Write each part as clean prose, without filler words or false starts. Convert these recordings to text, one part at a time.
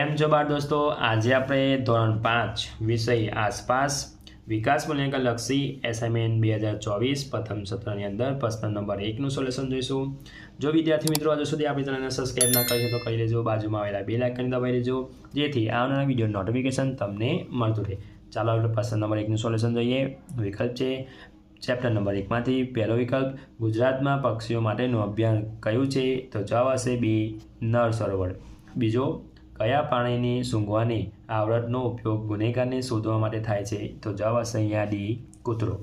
કેમ છો બાળ દોસ્તો? આજે આપણે ધોરણ 5 વિષય આસપાસ વિકાસ મૂલ્યાંકન લક્ષી એસાઇનમેન્ટ 2024 પ્રથમ સત્રની અંદર પ્રશ્ન નંબર 1નું સોલ્યુશન જોઈશું. જો વિદ્યાર્થી મિત્રો હજુ સુધી આપણી ચેનલને સબસ્ક્રાઇબ ના કરી તો કરી લેજો. બાજુમાં આવેલા બેલ આઇકન દબાવી લેજો જેથી આવનારા વિડીયો નોટિફિકેશન તમને મળતું રહે. ચાલો આપણે પ્રશ્ન નંબર 1નું સોલ્યુશન જોઈએ. વિકલ્પ છે ચેપ્ટર નંબર 1માંથી પહેલો વિકલ્પ ગુજરાતમાં પક્ષીઓ માટેનું અભયારણ્ય કયું છે? તો જવાબ હશે બી નળ સરોવર. બીજો કયા પ્રાણીની સૂંઘવાની આવડતનો ઉપયોગ ગુનેગારને શોધવા માટે થાય છે? તો જવાબ હશે અહીંયા ડી કૂતરો.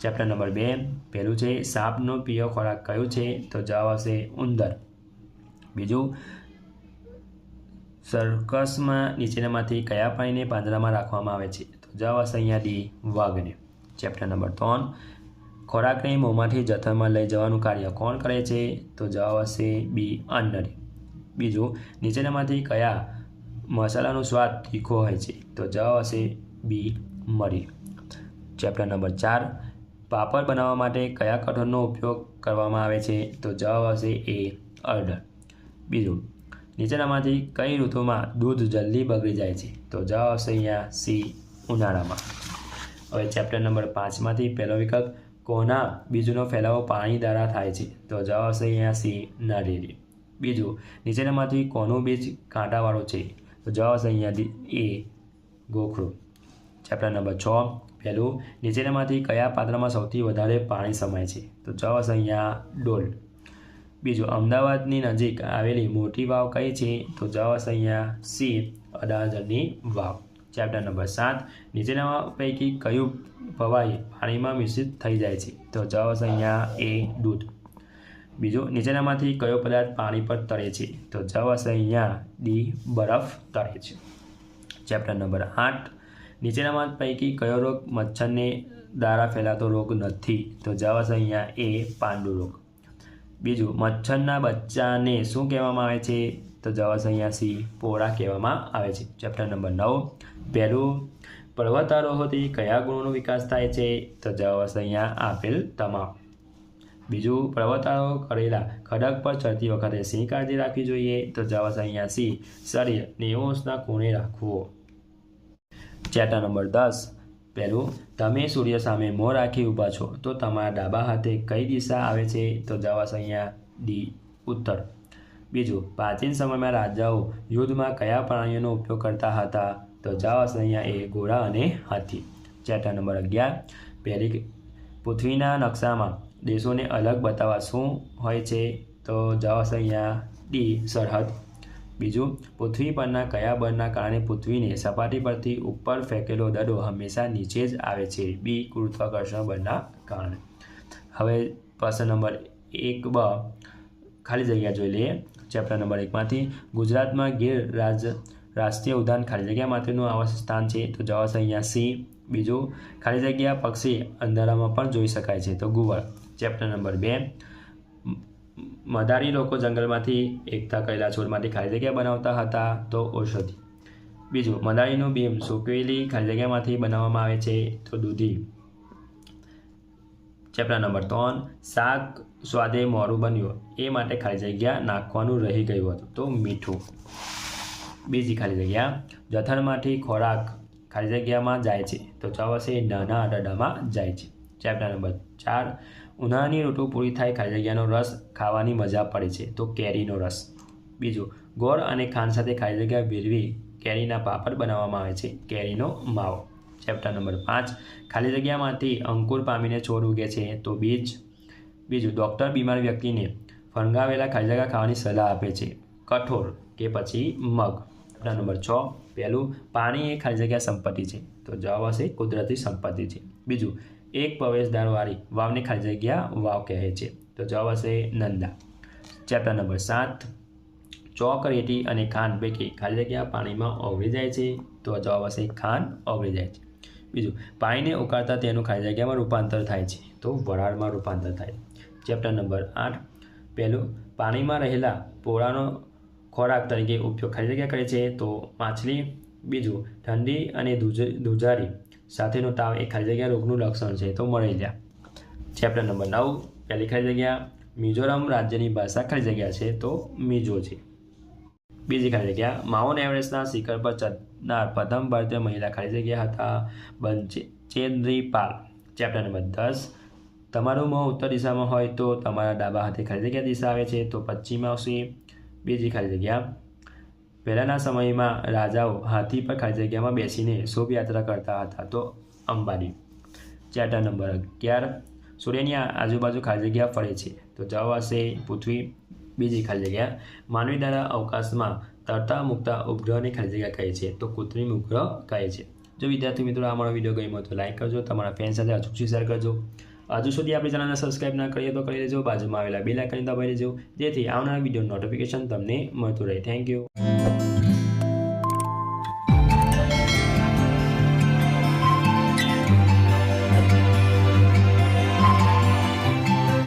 ચેપ્ટર નંબર 2 પહેલું છે સાપનો પ્રિય ખોરાક કયો છે? તો જવાબ હશે ઉંદર. બીજું સર્કસમાં નીચેનામાંથી કયા પ્રાણીને પાંજરામાં રાખવામાં આવે છે? તો જવાબ હશે અહીંયા ડી વાઘને. ચેપ્ટર નંબર 3 ખોરાકને મોંમાંથી જઠરમાં લઈ જવાનું કાર્ય કોણ કરે છે? તો જવાબ હશે બી અન્નળી. બીજું નીચેનામાંથી કયા મસાલાનો સ્વાદ તીખો હોય છે? તો જવાબ હશે બી મરી. ચેપ્ટર નંબર 4 પાપડ બનાવવા માટે કયા કઠોળનો ઉપયોગ કરવામાં આવે છે? તો જવાબ હશે એ અડદ. બીજું નીચેનામાંથી કઈ ઋતુમાં દૂધ જલ્દી બગડી જાય છે? તો જવાબ હશે અહીંયા સી ઉનાળામાં. હવે ચેપ્ટર નંબર 5માંથી પહેલો વિકલ્પ કોના બીજનો ફેલાવો પાણી દ્વારા થાય છે? તો જવાબ હશે અહીંયા સી નાળિયેરી. બીજું નીચેનામાંથી કોનું બીજ કાંટાવાળું છે? તો જવાબ હશે અહીંયા એ ગોખરું. ચેપ્ટર નંબર 6 પહેલું નીચેનામાંથી કયા પાત્રમાં સૌથી વધારે પાણી સમાય છે? તો જવાબ હશે અહીંયા ડોલ. બીજું અમદાવાદની નજીક આવેલી મોટી વાવ કઈ છે? તો જવાબ હશે અહીંયા સી અડાજણની વાવ. ચેપ્ટર નંબર 7 નીચેના પૈકી કયું પ્રવાહી પાણીમાં મિશ્રિત થઈ જાય છે? તો જવાબ હશે અહીંયા એ દૂધ. બીજું નીચેનામાંથી કયો પદાર્થ પાણી પર તરે છે? તો જવાબ હશે અહીંયા ડી બરફ તરે છે. ચેપ્ટર નંબર 8 નીચેનામાં પૈકી કયો રોગ મચ્છરને દ્વારા ફેલાતો રોગ નથી? તો જવાબ હશે અહીંયા એ પાંડુ રોગ. બીજું મચ્છરના બચ્ચાને શું કહેવામાં આવે છે? તો જવાબ હશે અહીંયા સી પોળા કહેવામાં આવે છે. ચેપ્ટર નંબર 9 પહેલું પર્વતારોહણથી કયા ગુણોનો વિકાસ થાય છે? તો જવાબ હશે અહીંયા આપેલ તમામ. બીજું પર્વતારોહણ કરેલા ખડક પર ચડતી વખતે શી કાળજી રાખવી જોઈએ? તો જવાબ હશે અહીંયા સી શરીર 90°ના ખૂણે રાખવું. ચેપ્ટર નંબર 10 પહેલું તમે સૂર્ય સામે મોં રાખી ઊભા છો તો તમારા ડાબા હાથે કઈ દિશા આવે છે? તો જવાબ હશે અહીંયા ડી ઉત્તર. બીજું પ્રાચીન સમયમાં રાજાઓ યુદ્ધમાં કયા પ્રાણીઓનો ઉપયોગ કરતા હતા? તો જવાબ હશે અહીંયા એ ઘોડા અને હાથી. ચેપ્ટર નંબર 11 પહેલી પૃથ્વીના નકશામાં દેશોને અલગ બતાવવા શું હોય છે? તો જવાબ હશે અહીંયા ડી સરહદ. બીજું પૃથ્વી પરના કયા બળના કારણે પૃથ્વીને સપાટી પરથી ઉપર ફેંકેલો દડો હંમેશા નીચે જ આવે છે? બી ગુરુત્વાકર્ષણ બળના કારણે. હવે પ્રશ્ન નંબર 1બ ખાલી જગ્યા જોઈ લઈએ. ચેપ્ટર નંબર 1માંથી ગુજરાતમાં ગીર રાષ્ટ્રીય ઉદ્યાન ખાલી જગ્યા માટેનું આવાસ સ્થાન છે? તો જવાબ હશે અહીંયા સી. બીજું ખાલી જગ્યા પક્ષી અંધારામાં પણ જોઈ શકાય છે? તો ગુવર. ચેપ્ટર નંબર 2 મદારી લોકો જંગલમાંથી એકઠા કરેલા છોડમાંથી ખાલી જગ્યા બનાવતા હતા? તો ઔષધિ. બીજું મદારીનું બીમ સૂકવેલી ખાલી જગ્યામાંથી બનાવવામાં આવે છે? તો દૂધી. ચેપ્ટર નંબર 3 શાક સ્વાદે મોરું બન્યું એ માટે ખાલી જગ્યા નાખવાનું રહી ગયું હતું? તો મીઠું. બીજી ખાલી જગ્યા જઠરમાંથી ખોરાક ખાલી જગ્યામાં જાય છે? તો જવાબ હશે નાના આંતરડામાં જાય છે. ચેપ્ટર નંબર 4 ઉનાળાની ઋતુ પૂરી થાય ખાલી જગ્યાનો રસ ખાવાની મજા પડે છે? તો કેરીનો રસ. બીજું ગોળ અને ખાંડ સાથે ખાલી જગ્યા ભેળવી કેરીના પાપડ બનાવવામાં આવે છે? કેરીનો માવો. ચેપ્ટર નંબર 5 ખાલી જગ્યામાંથી અંકુર પામીને છોડ ઉગે છે? તો બીજ. બીજું ડૉક્ટર બીમાર વ્યક્તિને ફણગાવેલા ખાલી જગ્યા ખાવાની સલાહ આપે છે? કઠોળ કે પછી મગ. ચેપ્ટર નંબર 6 પહેલું પાણી એ ખાલી જગ્યા સંપત્તિ છે? તો જવાબ હશે કુદરતી સંપત્તિ છે. બીજું એક પ્રવેશદ્વારવાળી વાવને ખાલી જગ્યા વાવ કહે છે? તો જવાબ હશે નંદા. ચેપ્ટર નંબર 7 ચોક રેતી અને ખાંડ પૈકી ખાલી જગ્યા પાણીમાં ઓગળી જાય છે? તો જવાબ હશે ખાંડ ઓગળી જાય છે. બીજું પાણીને ઉકાળતા તેનું ખાલી જગ્યામાં રૂપાંતર થાય છે? તો વરાળમાં રૂપાંતર થાય. ચેપ્ટર નંબર 8 પહેલું પાણીમાં રહેલા પોળાનો ખોરાક તરીકે ઉપયોગ ખાલી જગ્યા કરે છે? તો માછલી. બીજું ઠંડી અને ધ્રુજારી સાથેનો તાવ એ ખાલી જગ્યા રોગનું લક્ષણ છે? તો મલેરિયા. ચેપ્ટર નંબર 9 પહેલી ખાલી જગ્યા મિઝોરમ રાજ્યની ભાષા ખાલી જગ્યા છે? તો મિઝો છે. બીજી ખાલી જગ્યા માઉન્ટ એવરેસ્ટના શિખર પર ચડનાર પ્રથમ ભારતીય મહિલા ખાલી જગ્યા હતા બચેન્દ્રી પાલ. ચેપ્ટર નંબર 10 તમારું મોં ઉત્તર દિશામાં હોય તો તમારા ડાબા હાથે ખાલી જગ્યા દિશા આવે છે તો પશ્ચિમ આવશે. બીજી ખાલી જગ્યા પહેલાંના સમયમાં રાજાઓ હાથી પર ખાલી જગ્યામાં બેસીને શોભાયાત્રા કરતા હતા તો અંબાડી. ચેપ્ટર નંબર 11 સૂર્યની આજુબાજુ ખાલી જગ્યા ફરે છે તો જવાબ આવશે પૃથ્વી. બીજી ખાલી જગ્યા માનવી દ્વારા અવકાશમાં તરતા મૂકતા ઉપગ્રહની ખાલી જગ્યા કહે છે તો કૃત્રિમ ઉપગ્રહ કહે છે. જો વિદ્યાર્થી મિત્રો આ મારો વિડીયો ગમ્યો તો લાઈક કરજો, તમારા ફ્રેન્ડ સાથે અચૂકથી શેર કરજો. હજુ સુધી આપણી ચેનલને સબસ્ક્રાઈબ ના કરીએ તો કરી લેજો, બાજુમાં આવેલા બેલ આઇકન દબાવી દેજો જેથી આવનારા વિડીયો નોટિફિકેશન તમને મળતું રહે. Thank you.